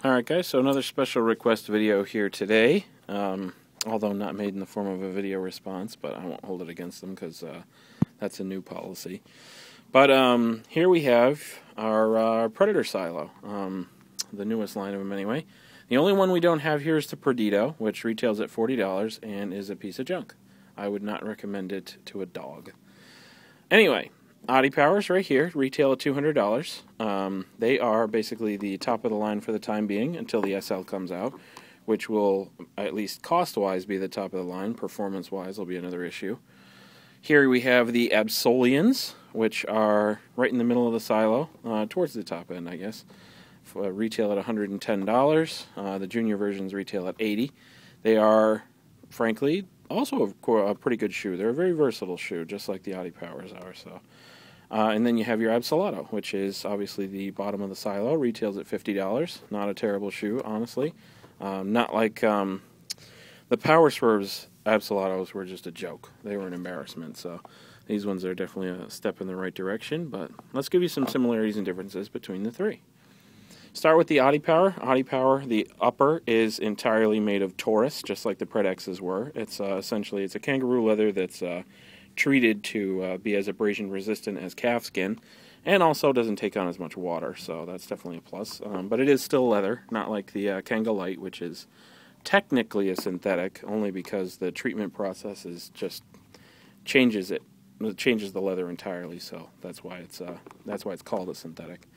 Alright guys, so another special request video here today, although not made in the form of a video response, but I won't hold it against them because that's a new policy. But here we have our Predator silo, the newest line of them anyway. The only one we don't have here is the Predito, which retails at $40 and is a piece of junk. I would not recommend it to a dog. Anyway, adiPowers right here retail at $200. They are basically the top of the line for the time being until the SL comes out, which will, at least cost-wise, be the top of the line. Performance-wise will be another issue. Here we have the Absolions, which are right in the middle of the silo, towards the top end, I guess. Retail at $110. The junior versions retail at $80. They are, frankly, also a pretty good shoe. They're a very versatile shoe, just like the adiPowers are. So. And then you have your Absolado, which is obviously the bottom of the silo. Retails at $50. Not a terrible shoe, honestly. Not like the Power Swerves Absolados were just a joke. They were an embarrassment. So these ones are definitely a step in the right direction. But let's give you some similarities and differences between the three. Start with the adiPower. adiPower, the upper is entirely made of Taurus, just like the Pred X's were. It's essentially it's a kangaroo leather that's treated to be as abrasion resistant as calf skin, and also doesn't take on as much water, so that's definitely a plus. But it is still leather, not like the Kanga Light, which is technically a synthetic, only because the treatment process is just changes it. It changes the leather entirely, so that's why it's called a synthetic.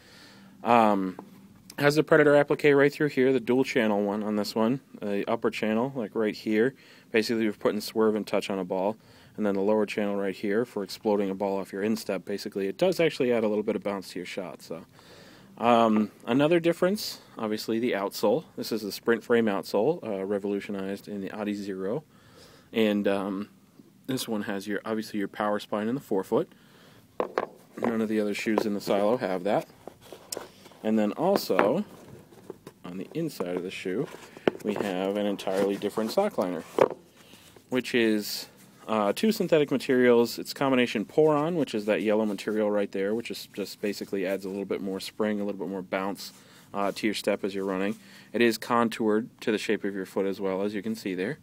Has the Predator applique right through here, the dual channel one on this one, the upper channel, like right here. Basically, we're putting swerve and touch on a ball. And then the lower channel right here for exploding a ball off your instep. Basically, it does actually add a little bit of bounce to your shot. So, another difference, obviously, the outsole. This is the sprint frame outsole, revolutionized in the Adi Zero. And this one has obviously your power spine in the forefoot. None of the other shoes in the silo have that. And then also, on the inside of the shoe, we have an entirely different sock liner, which is two synthetic materials. It's combination Poron, which is that yellow material right there, which is just basically adds a little bit more spring, a little bit more bounce to your step as you're running. It is contoured to the shape of your foot as well, as you can see there.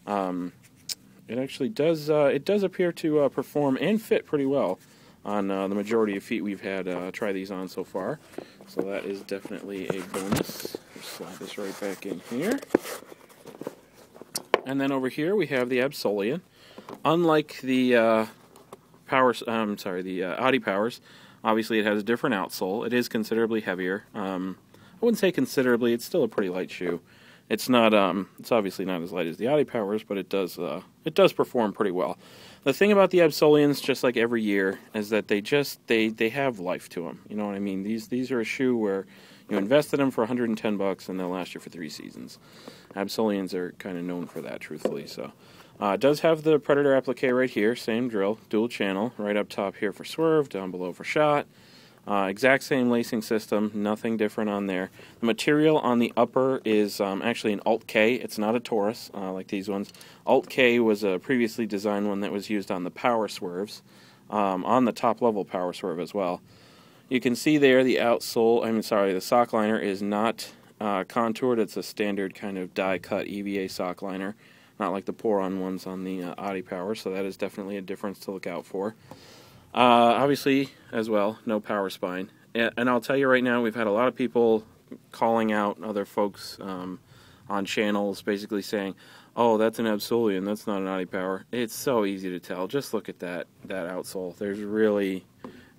It actually does appear to perform and fit pretty well on the majority of feet we've had try these on so far. So that is definitely a bonus. Just slide this right back in here. And then over here we have the Absolion. Unlike the adiPowers, obviously it has a different outsole. It is considerably heavier. I wouldn't say considerably. It's still a pretty light shoe. It's not. It's obviously not as light as the adiPowers, but it does perform pretty well. The thing about the Absolions, just like every year, is that they have life to them. You know what I mean? These are a shoe where you invest in them for $110 and they'll last you for 3 seasons. Absolions are kind of known for that, truthfully. So. It does have the Predator applique right here, same drill, dual channel, right up top here for swerve, down below for shot. Exact same lacing system, nothing different on there. The material on the upper is actually an Alt K. It's not a Taurus like these ones. Alt K was a previously designed one that was used on the Power Swerves, on the top level Power Swerve as well. You can see there the the sock liner is not contoured. It's a standard kind of die cut EVA sock liner. Not like the Poron ones on the adiPower, so that is definitely a difference to look out for. Obviously, as well, no power spine. And I'll tell you right now, we've had a lot of people calling out other folks on channels, basically saying, oh, that's an Absolion, that's not an adiPower. It's so easy to tell. Just look at that outsole. There's really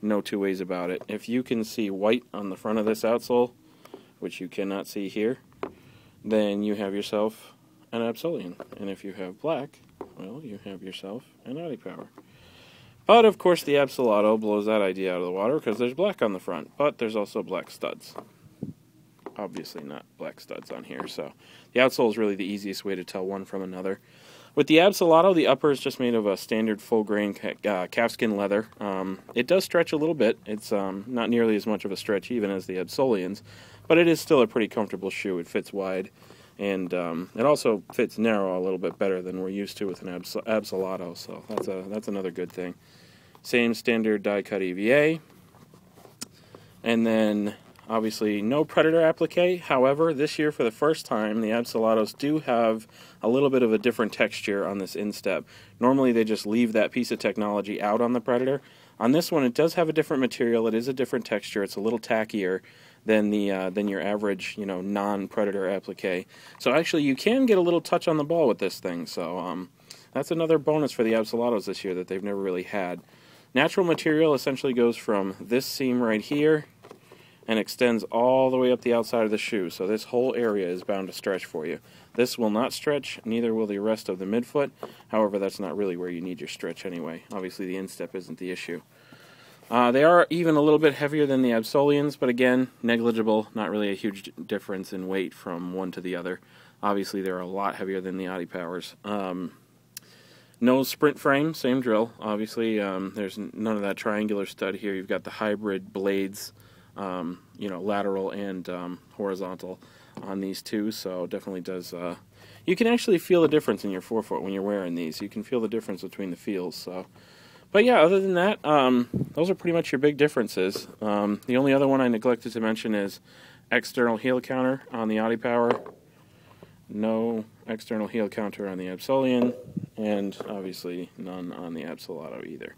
no two ways about it. If you can see white on the front of this outsole, which you cannot see here, then you have yourself an Absolion. And if you have black, well, you have yourself an adiPower. But, of course, the Absolado blows that idea out of the water because there's black on the front, but there's also black studs. Obviously not black studs on here, so the outsole is really the easiest way to tell one from another. With the Absolado, the upper is just made of a standard full-grain calfskin leather. It does stretch a little bit. It's not nearly as much of a stretch even as the Absolions, but it is still a pretty comfortable shoe. It fits wide. And it also fits narrow a little bit better than we're used to with an Absolado, so that's another good thing. Same standard die-cut EVA. And then Obviously, no Predator applique. However, this year for the first time, the Absolados do have a little bit of a different texture on this instep. Normally, they just leave that piece of technology out on the Predator. On this one, it does have a different material. It is a different texture. It's a little tackier than your average, non-Predator applique. So actually, you can get a little touch on the ball with this thing. So that's another bonus for the Absolados this year that they've never really had. Natural material essentially goes from this seam right here and extends all the way up the outside of the shoe. So this whole area is bound to stretch for you. This will not stretch, neither will the rest of the midfoot. However, that's not really where you need your stretch anyway. Obviously, the instep isn't the issue. They are even a little bit heavier than the Absolions, but again, negligible. Not really a huge difference in weight from one to the other. Obviously, they're a lot heavier than the adiPowers. No sprint frame, same drill. Obviously, there's none of that triangular stud here. You've got the hybrid blades, lateral and horizontal on these two, so definitely does. You can actually feel the difference in your forefoot when you're wearing these. You can feel the difference between the feels. So, but yeah, other than that, those are pretty much your big differences. The only other one I neglected to mention is external heel counter on the adiPower. No external heel counter on the Absolion, and obviously none on the Absolado either.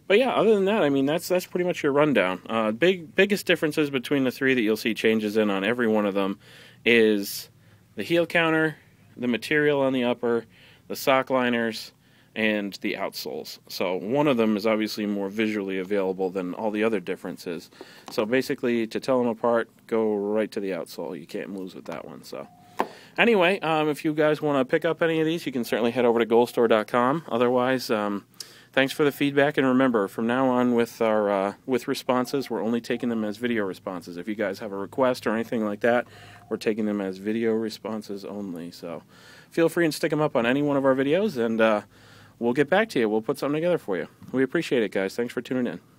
But yeah, other than that, I mean, that's pretty much your rundown. Biggest differences between the three that you'll see changes in on every one of them is the heel counter, the material on the upper, the sock liners, and the outsoles. So one of them is obviously more visually available than all the other differences. So basically, to tell them apart, go right to the outsole. You can't lose with that one. So anyway, if you guys want to pick up any of these, you can certainly head over to goalstore.com. Otherwise, thanks for the feedback, and remember, from now on with our with responses, we're only taking them as video responses. If you guys have a request or anything like that, we're taking them as video responses only. So feel free and stick them up on any one of our videos, and we'll get back to you. We'll put something together for you. We appreciate it, guys. Thanks for tuning in.